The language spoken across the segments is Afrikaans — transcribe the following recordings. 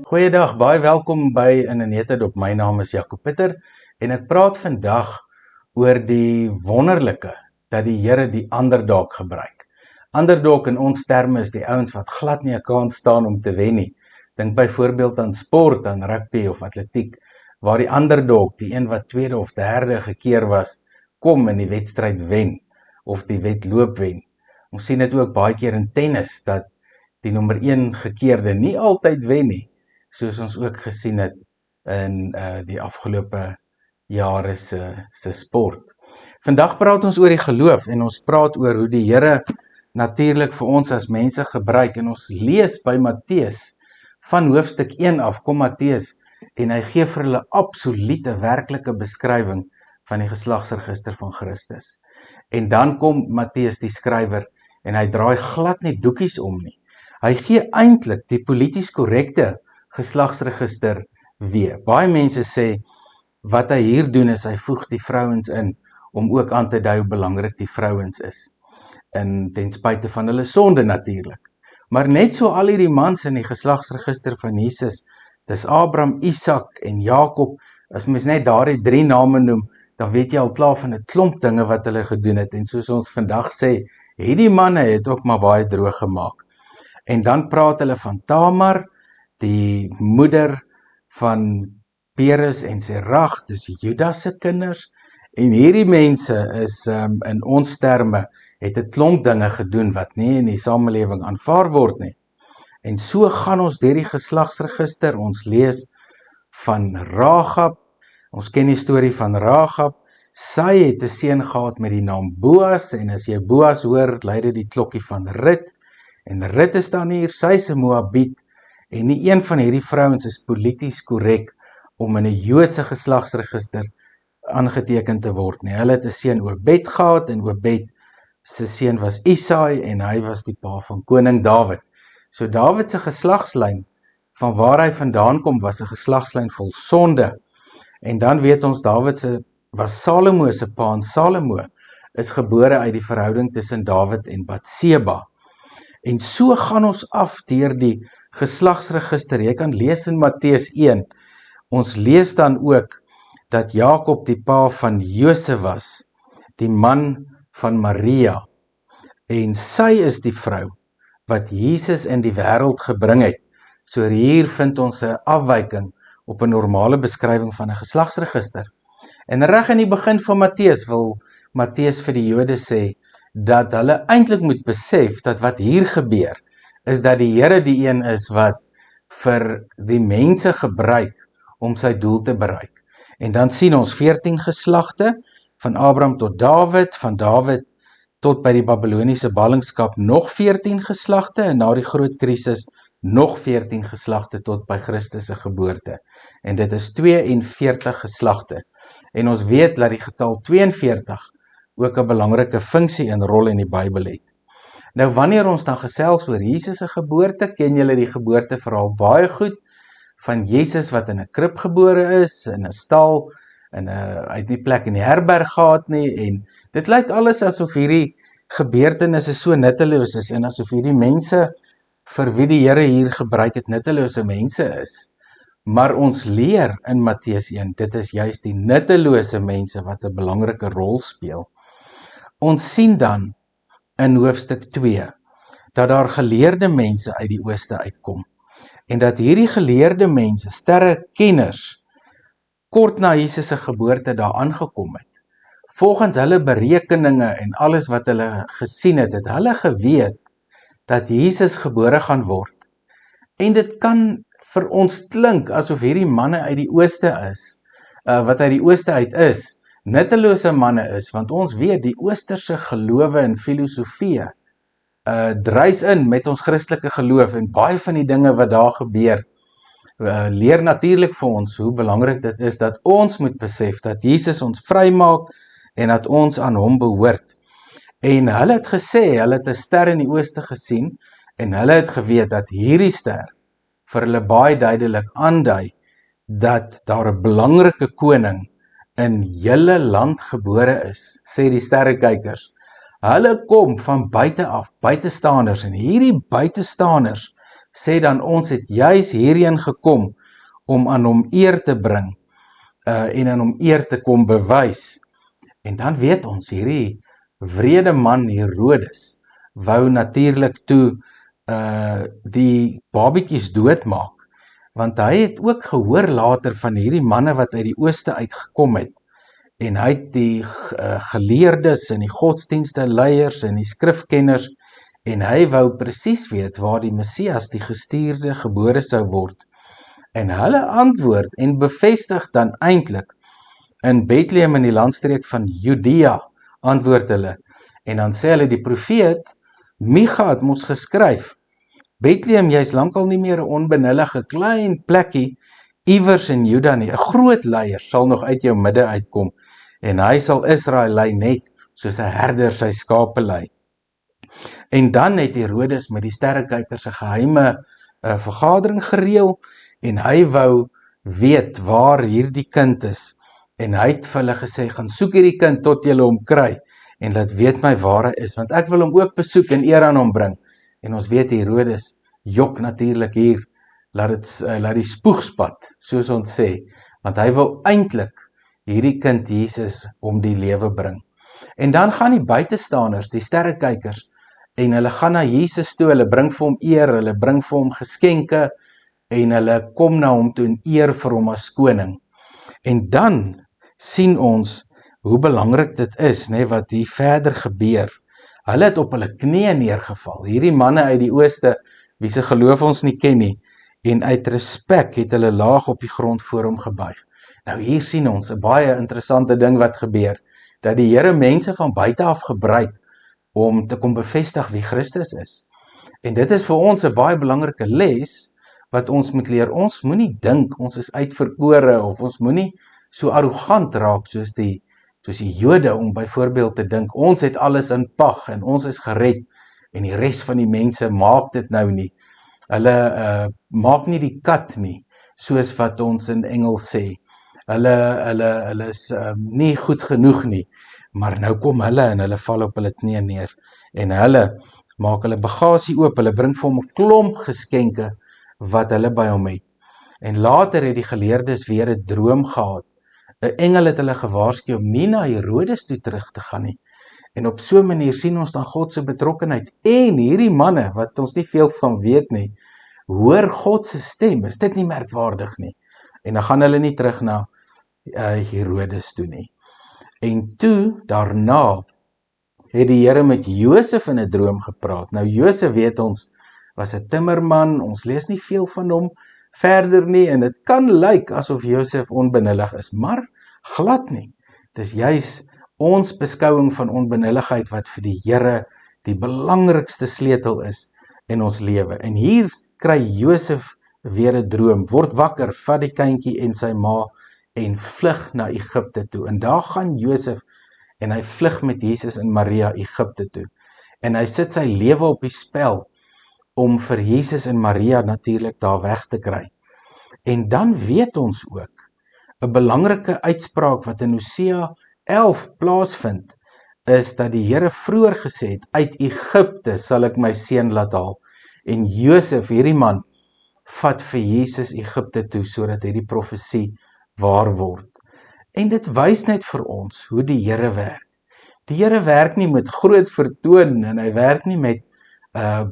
Goeiedag, baie welkom by In 'n Netedop. My naam is Jaco Pieter en ek praat vandag oor die wonderlike dat die Here die underdog gebruik. Underdog in ons terme is die ouens wat glad nie 'n kans staan om te wen nie. Dink byvoorbeeld aan sport, aan rugby of atletiek, waar die underdog, die een wat tweede of derde gekeer was, kom in die wedstryd wen of die wedloop wen. Ons sien dit ook baie keer in tennis dat die nommer 1 gekeerde nie altyd wen nie, soos ons ook gesien het in die afgelope jare se sport. Vandag praat ons oor die geloof en ons praat oor hoe die Here natuurlik vir ons as mense gebruik, en ons lees by Matteus van hoofstuk 1 af, kom Matteus en hy gee vir hulle absolute werklike beskrywing van die geslagsregister van Christus. En dan kom Matteus die skrywer en hy draai glad nie doekies om nie. Hy gee eintlik die polities korrekte geslagsregister weer. Baie mense sê wat hy hier doen is hy voeg die vrouens in om ook aan te dui hoe belangrik die vrouens is. En ten spyte van hulle sonde natuurlik. Maar net so al hierdie mans in die geslagsregister van Jesus, dis Abraham, Isak en Jakob, as mens net daardie 3 name noem, dan weet jy al klaar van 'n klomp dinge wat hulle gedoen het. En soos ons vandag sê, hierdie manne het ook maar baie droog gemaak. En dan praat hulle van Tamar, die moeder van Peres en Serach, dis Judas se kinders, en hierdie mense is in ons terme, het 'n klomp dinge gedoen wat nie in die samelewing aanvaar word nie. En so gaan ons deur die geslagsregister, ons lees van Rahab, ons ken die storie van Rahab, sy het 'n seun gehad met die naam Boas, en as jy Boas hoor, lui dit die klokkie van Rut, en Rut is dan hier, sy is 'n Moabiet, en nie een van hierdie vrouens is polities korrek om in 'n Joodse geslagsregister aangeteken te word nie. Hulle het 'n seun Obed gehad, en Obed se seun was Isai, en hy was die pa van koning Dawid. So Dawid se geslagslyn, van waar hy vandaan kom, was 'n geslagslyn vol sonde. En dan weet ons, Dawid was Salomo se pa, en Salomo is gebore uit die verhouding tussen Dawid en Batseba. En so gaan ons af deur die geslagsregister. Jy kan lees in Matteus 1. Ons lees dan ook dat Jakob die pa van Josef was, die man van Maria. En sy is die vrou wat Jesus in die wêreld gebring het. So hier vind ons 'n afwyking op 'n normale beskrywing van 'n geslagsregister. En reg in die begin van Matteus wil Matteus vir die Jode sê dat hulle eintlik moet besef dat wat hier gebeur is dat die Here die een is wat vir die mense gebruik om sy doel te bereik. En dan sien ons 14 geslagte van Abraham tot Dawid, van Dawid tot by die Babiloniese ballingskap nog 14 geslagte, en na die groot krisis nog 14 geslagte tot by Christus se geboorte. En dit is 42 geslagte. En ons weet dat die getal 42 ook 'n belangrike funksie en rol in die Bybel het. Nou wanneer ons dan gesels oor Jesus se geboorte, ken julle die geboorteverhaal baie goed, van Jesus wat in 'n krib gebore is, in 'n stal, hy het nie plek in die herberg gehad nie, en dit lyk alles asof hierdie gebeurtenisse so nutteloos is, en asof hierdie mense vir wie die Here hier gebruik het, nuttelose mense is. Maar ons leer in Matteus 1, dit is juist die nuttelose mense wat 'n belangrike rol speel. Ons sien dan in hoofstuk 2, dat daar geleerde mense uit die ooste uitkom, en dat hierdie geleerde mense, sterrekenners, kort na Jesus se geboorte daar aangekom het. Volgens hulle berekeninge en alles wat hulle gesien het, het hulle geweet dat Jesus gebore gaan word. En dit kan vir ons klink asof hierdie manne uit die ooste is, wat uit die ooste uit is, nuttelose manne is, want ons weet die oosterse gelowe en filosofie druis in met ons Christelike geloof, en baie van die dinge wat daar gebeur, leer natuurlik vir ons hoe belangrik dit is dat ons moet besef dat Jesus ons vrymaak en dat ons aan hom behoort. En hulle het gesê, hulle het 'n ster in die ooste gesien, en hulle het geweet dat hierdie ster vir hulle baie duidelik aandui dat daar 'n belangrike koning in julle land gebore is, sê die sterrekykers. Hulle kom van buite af, buitestanders, en hierdie buitestanders sê dan ons het juis hierheen gekom om aan hom eer te bring en aan hom eer te kom bewys. En dan weet ons, hierdie wrede man Herodes wou natuurlik toe die babetjies doodmaak, want hy het ook gehoor later van hierdie manne wat uit die ooste uitgekom het, en hy het die geleerdes en die godsdienste leiers en die skrifkenners, en hy wou presies weet waar die Messias, die gestuurde, gebore sou word. En hulle antwoord en bevestig dan eintlik in Bethlehem in die landstreek van Judea, antwoord hulle. En dan sê hulle, die profeet Micha het mos geskryf, Bethlehem, jy is lankal nie meer 'n onbenullige klein plekkie iewers in Juda nie. 'n Groot leier sal nog uit jou midde uitkom, en hy sal Israel lei net soos 'n herder sy skape lei. En dan het Herodes met die sterrekykers 'n geheime vergadering gereël, en hy wou weet waar hierdie kind is. En hy het vir hulle gesê, gaan soek hierdie kind tot julle hom kry, en laat weet my waar hy is, want ek wil hom ook besoek en eer aan hom bring. En ons weet Herodes jok natuurlik hier, laat die spoeg spat, soos ons sê, want hy wil eintlik hierdie kind Jesus om die lewe bring. En dan gaan die buitestanders, die sterrekykers, en hulle gaan na Jesus toe, hulle bring vir hom eer, hulle bring vir hom geskenke, en hulle kom na hom toe en eer vir hom as koning. En dan sien ons hoe belangrik dit is, wat hier verder gebeur. Hulle het op hulle knieë neergeval, hierdie manne uit die ooste, wie se geloof ons nie ken nie, en uit respek het hulle laag op die grond voor hom gebuig. Nou hier sien ons 'n baie interessante ding wat gebeur, dat die Here mense van buite af gebruik om te kom bevestig wie Christus is. En dit is vir ons 'n baie belangrike les, wat ons moet leer. Ons moenie dink ons is uitverkore, of ons moenie so arrogant raak soos die Jode, om byvoorbeeld te dink, ons het alles in pag, en ons is gered, en die res van die mense maak dit nou nie. Hulle maak nie die kat nie, soos wat ons in Engels sê. Hulle is nie goed genoeg nie, maar nou kom hulle, en hulle val op hulle knieë neer, en hulle maak hulle bagasie oop, hulle bring vir hom 'n klomp geskenke, wat hulle by hom het. En later het die geleerdes weer 'n droom gehad. 'n Engel het hulle gewaarsku om nie na Herodes toe terug te gaan nie. En op so 'n manier sien ons dan God se betrokkenheid. En hierdie manne, wat ons nie veel van weet nie, hoor God se stem. Is dit nie merkwaardig nie? En dan gaan hulle nie terug na Herodes toe nie. En toe, daarna, het die Here met Josef in 'n droom gepraat. Nou Josef, weet ons, was 'n timmerman, ons lees nie veel van hom verder nie, en dit kan lyk asof Josef onbenullig is, maar glad nie. Dis juis ons beskouing van onbenulligheid wat vir die Here die belangrikste sleutel is in ons lewe. En hier kry Josef weer 'n droom, word wakker, vat die kindjie en sy ma en vlug na Egipte toe. En daar gaan Josef en hy vlug met Jesus en Maria Egipte toe. En hy sit sy lewe op die spel om vir Jesus en Maria natuurlik daar weg te kry. En dan weet ons ook 'n belangrike uitspraak wat in Hosea 11 plaasvind, is dat die Here vroeër gesê het, uit Egipte sal ek my seun laat haal. En Josef, hierdie man, vat vir Jesus Egipte toe, sodat hierdie profesie waar word. En dit wys net vir ons hoe die Here werk. Die Here werk nie met groot vertoon, en hy werk nie met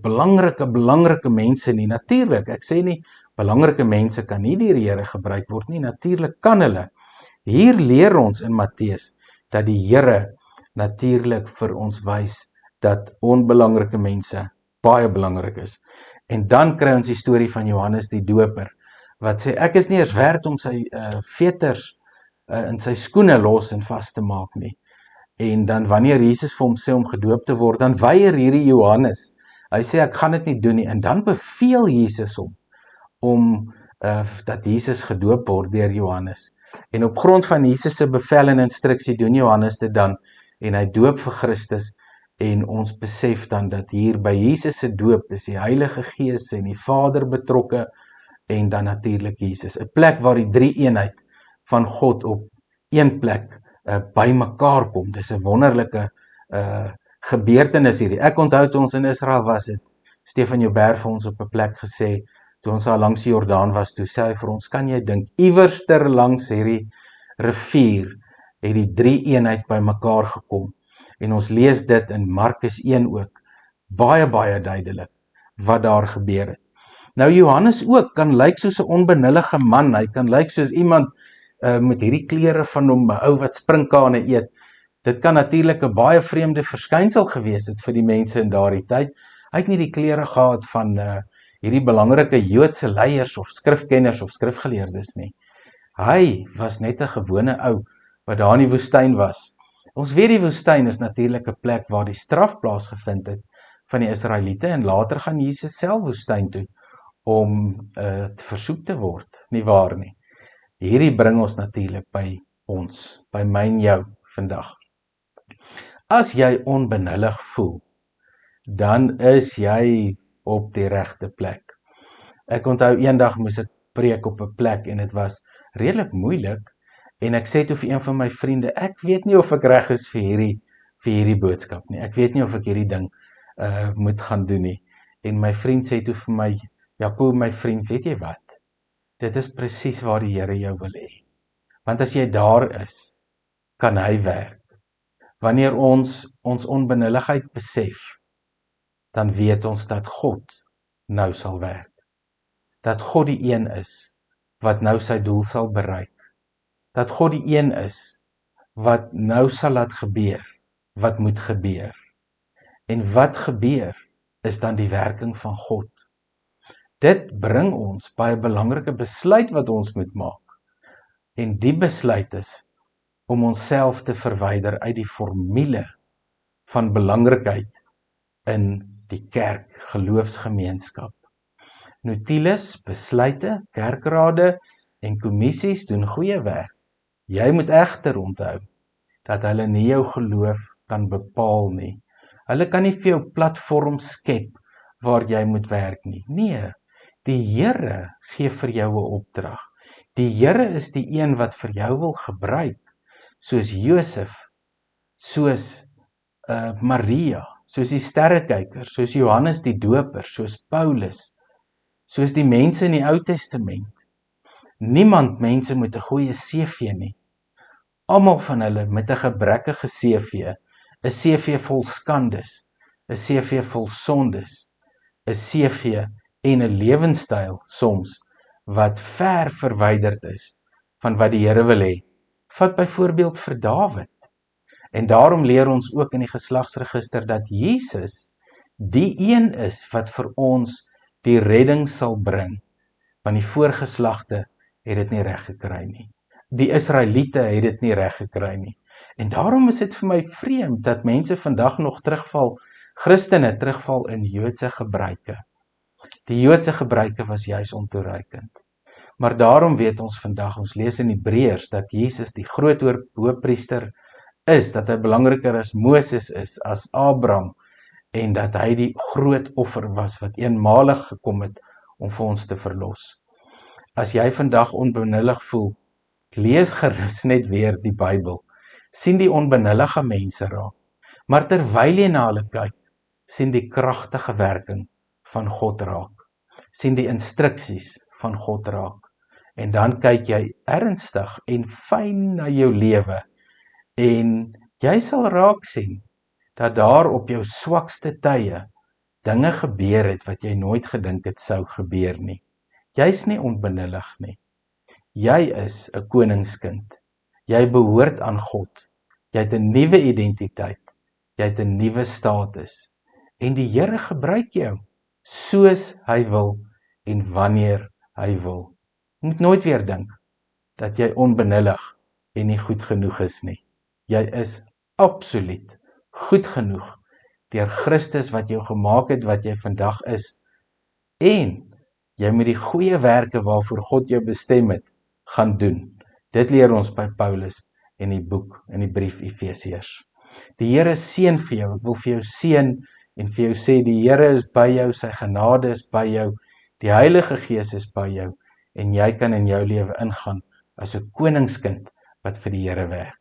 belangrike mense nie. Natuurlik, ek sê nie, belangrike mense kan nie deur die Here gebruik word nie, natuurlik kan hulle. Hier leer ons in Matteus, dat die Here natuurlik vir ons wys, dat onbelangrike mense baie belangrik is. En dan kry ons die storie van Johannes die Doper, wat sê, ek is nie eers werd om sy veters in sy skoene los en vas te maak nie. En dan wanneer Jesus vir hom sê om gedoop te word, dan weier hierdie Johannes. Hy sê, ek gaan dit nie doen nie, en dan beveel Jesus hom, om dat Jesus gedoop word deur Johannes. En op grond van Jesus se bevel en instruksie doen Johannes dit dan, en hy doop vir Christus, en ons besef dan dat hier by Jesus se doop is die Heilige Gees en die Vader betrokke, en dan natuurlik Jesus, 'n plek waar die drie eenheid van God op een plek by mekaar kom. Dis 'n wonderlike gebeurtenis hierdie. Ek onthou toe ons in Israel was, het Stefan Joubert vir ons op 'n plek gesê, toe ons daar langs die Jordaan was, toe sê hy vir ons, kan jy dink, iewers ter langs hierdie rivier, het die drie eenheid by mekaar gekom, en ons lees dit in Markus 1 ook, baie duidelik, wat daar gebeur het. Nou Johannes ook kan lyk soos 'n onbenullige man, hy kan lyk soos iemand met hierdie klere van hom, 'n ou wat sprinkane eet. Dit kan natuurlik 'n baie vreemde verskynsel gewees het vir die mense in daardie tyd. Hy het nie die klere gehad van hierdie belangrike Joodse leiers of skrifkenners of skrifgeleerdes nie. Hy was net 'n gewone ou wat daar in die woestyn was. Ons weet die woestyn is natuurlik 'n plek waar die straf plaasgevind het van die Israeliete, en later gaan Jesus self woestyn toe om te versoek te word, nie waar nie. Hierdie bring ons natuurlik by ons, by my en jou vandag. As jy onbenullig voel, dan is jy op die regte plek. Ek onthou eendag moes ek preek op 'n plek en dit was redelik moeilik, en ek sê toe vir een van my vriende, ek weet nie of ek reg is vir hierdie boodskap nie. Ek weet nie of ek hierdie ding moet gaan doen nie. En my vriend sê toe vir my, Jaco, my vriend, weet jy wat? Dit is presies waar die Here jou wil hê. Want as jy daar is, kan hy werk. Wanneer ons onbenulligheid besef, dan weet ons dat God nou sal werk. Dat God die een is wat nou sy doel sal bereik. Dat God die een is wat nou sal laat gebeur wat moet gebeur. En wat gebeur is dan die werking van God. Dit bring ons by 'n belangrike besluit wat ons moet maak. En die besluit is om onsself te verwyder uit die formule van belangrikheid in die kerk, geloofsgemeenskap. Notules, besluite, kerkrade en kommissies doen goeie werk. Jy moet egter onthou dat hulle nie jou geloof kan bepaal nie. Hulle kan nie vir jou platform skep waar jy moet werk nie. Nee, die Here gee vir jou 'n opdrag. Die Here is die een wat vir jou wil gebruik, soos Josef, soos Maria, soos die sterrekykers, soos Johannes die Doper, soos Paulus, soos die mense in die Ou Testament. Niemand mense met 'n goeie CV nie. Almal van hulle met 'n gebrekkige CV, 'n CV vol skandes, 'n CV vol sondes, 'n CV en 'n lewenstyl soms wat ver verwyderd is van wat die Here wil hê. Vat byvoorbeeld vir Dawid. En daarom leer ons ook in die geslagsregister dat Jesus die een is wat vir ons die redding sal bring, want die voorgeslagte het dit nie reg gekry nie. Die Israeliete het dit nie reg gekry nie. En daarom is dit vir my vreemd dat mense vandag nog terugval, Christene terugval in Joodse gebruike. Die Joodse gebruike was juis ontoereikend. Maar daarom weet ons vandag, ons lees in Hebreërs, dat Jesus die groot hoëpriester is, dat hy belangriker as Moses is, as Abraham, en dat hy die groot offer was, wat eenmalig gekom het, om vir ons te verlos. As jy vandag onbenullig voel, lees gerus net weer die Bybel, sien die onbenullige mense raak, maar terwyl jy na hulle kyk, sien die kragtige werking van God raak, sien die instruksies van God raak, en dan kyk jy ernstig en fyn na jou lewe, en jy sal raak sien, dat daar op jou swakste tye, dinge gebeur het, wat jy nooit gedink het sou gebeur nie. Jy is nie onbenullig nie. Jy is 'n koningskind. Jy behoort aan God. Jy het 'n nuwe identiteit. Jy het 'n nuwe status. En die Here gebruik jou soos hy wil en wanneer hy wil. Jy moet nooit weer dink dat jy onbenullig en nie goed genoeg is nie. Jy is absoluut goed genoeg deur Christus wat jou gemaak het wat jy vandag is. En jy moet die goeie werke waarvoor God jou bestem het, gaan doen. Dit leer ons by Paulus in die boek, in die brief Efesiërs. Die Here seën vir jou, ek wil vir jou seën en vir jou sê, die Here is by jou, sy genade is by jou, die Heilige Gees is by jou, en jy kan in jou lewe ingaan as 'n koningskind wat vir die Here werk.